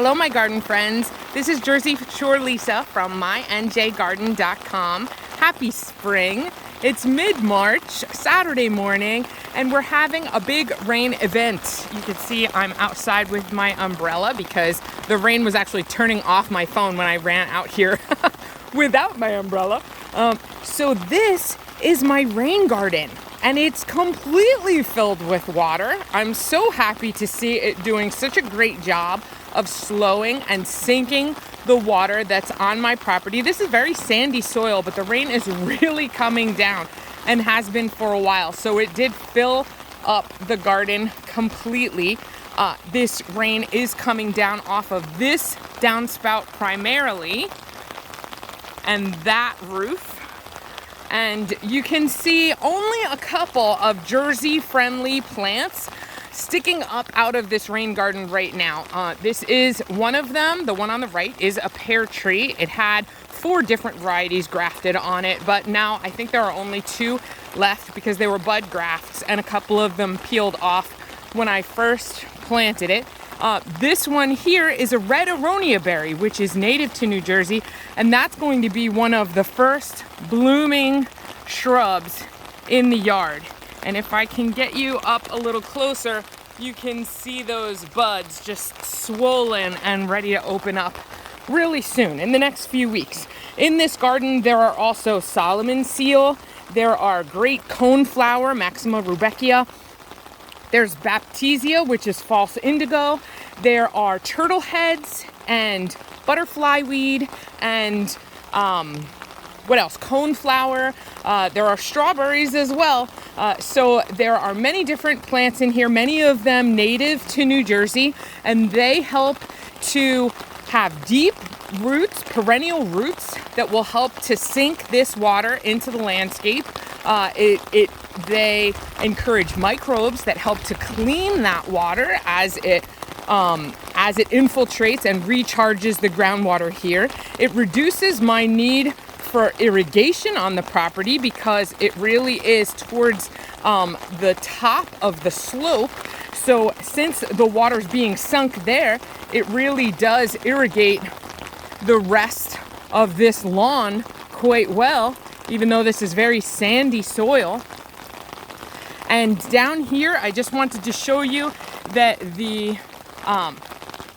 Hello, my garden friends. This is Jersey Shore Lisa from MyNJGarden.com. Happy spring. It's mid-March, Saturday morning, and we're having a big rain event. You can see I'm outside with my umbrella because the rain was actually turning off my phone when I ran out here without my umbrella. So this is my rain garden, and it's completely filled with water. I'm so happy to see it doing such a great job of slowing and sinking the water that's on my property. This is very sandy soil, but the rain is really coming down and has been for a while. So it did fill up the garden completely. This rain is coming down off of this downspout primarily and that roof. And you can see only a couple of Jersey-friendly plants sticking up out of this rain garden right now. This is one of them. The one on the right is a pear tree. It had 4 different varieties grafted on it, but now I think there are only 2 left because they were bud grafts and a couple of them peeled off when I first planted it. This one here is a red aronia berry, which is native to New Jersey, and that's going to be one of the first blooming shrubs in the yard. And if I can get you up a little closer, you can see those buds just swollen and ready to open up really soon, in the next few weeks. In this garden, there are also Solomon seal. There are great coneflower, Maxima rudbeckia. There's Baptisia, which is false indigo. There are turtle heads and butterfly weed and what else? Coneflower. There are strawberries as well. So there are many different plants in here, many of them native to New Jersey, and they help to have deep roots, perennial roots that will help to sink this water into the landscape. They encourage microbes that help to clean that water as it infiltrates and recharges the groundwater here. It reduces my need for irrigation on the property because it really is towards the top of the slope. So since the water's being sunk there, it really does irrigate the rest of this lawn quite well, even though this is very sandy soil. And down here, I just wanted to show you that the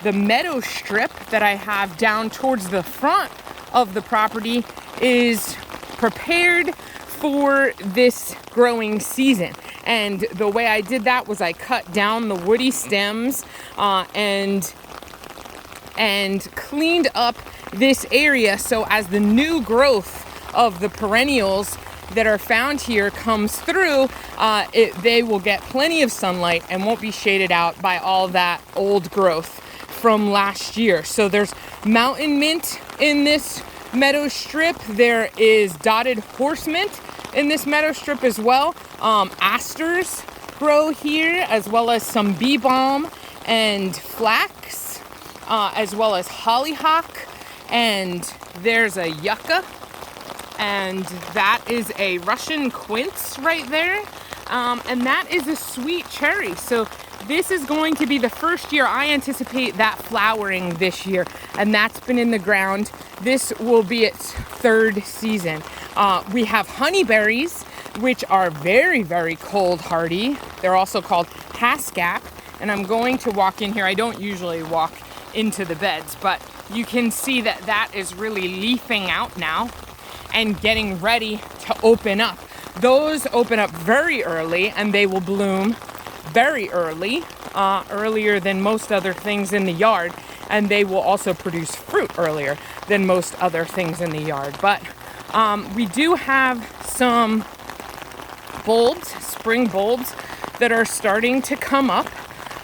meadow strip that I have down towards the front of the property is prepared for this growing season. And the way I did that was I cut down the woody stems and cleaned up this area so as the new growth of the perennials that are found here comes through, they will get plenty of sunlight and won't be shaded out by all that old growth from last year. So there's mountain mint in this meadow strip. There is dotted horse mint in this meadow strip as well. Asters grow here, as well as some bee balm and flax, as well as hollyhock, and there's a yucca, and that is a Russian quince right there, and that is a sweet cherry. So this is going to be the first year I anticipate that flowering this year, and that's been in the ground. This will be its 3rd season. We have honeyberries, which are very, very cold hardy. They're also called haskap, and I'm going to walk in here. I don't usually walk into the beds, but you can see that that is really leafing out now and getting ready to open up. Those open up very early, and they will bloom very early, earlier than most other things in the yard, and they will also produce fruit earlier than most other things in the yard. But we do have some bulbs, spring bulbs, that are starting to come up.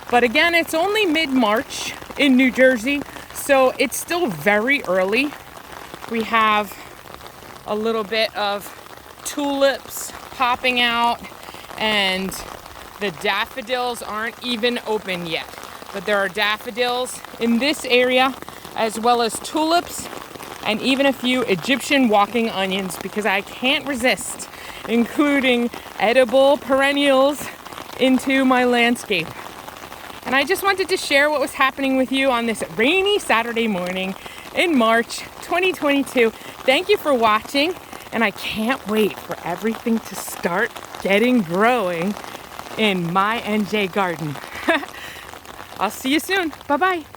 But again, it's only mid-March in New Jersey, so it's still very early. We have a little bit of tulips popping out, and the daffodils aren't even open yet. But there are daffodils in this area, as well as tulips, and even a few Egyptian walking onions, because I can't resist including edible perennials into my landscape. And I just wanted to share what was happening with you on this rainy Saturday morning in March 2022. Thank you for watching, and I can't wait for everything to start getting growing in my NJ Garden. I'll see you soon. Bye-bye.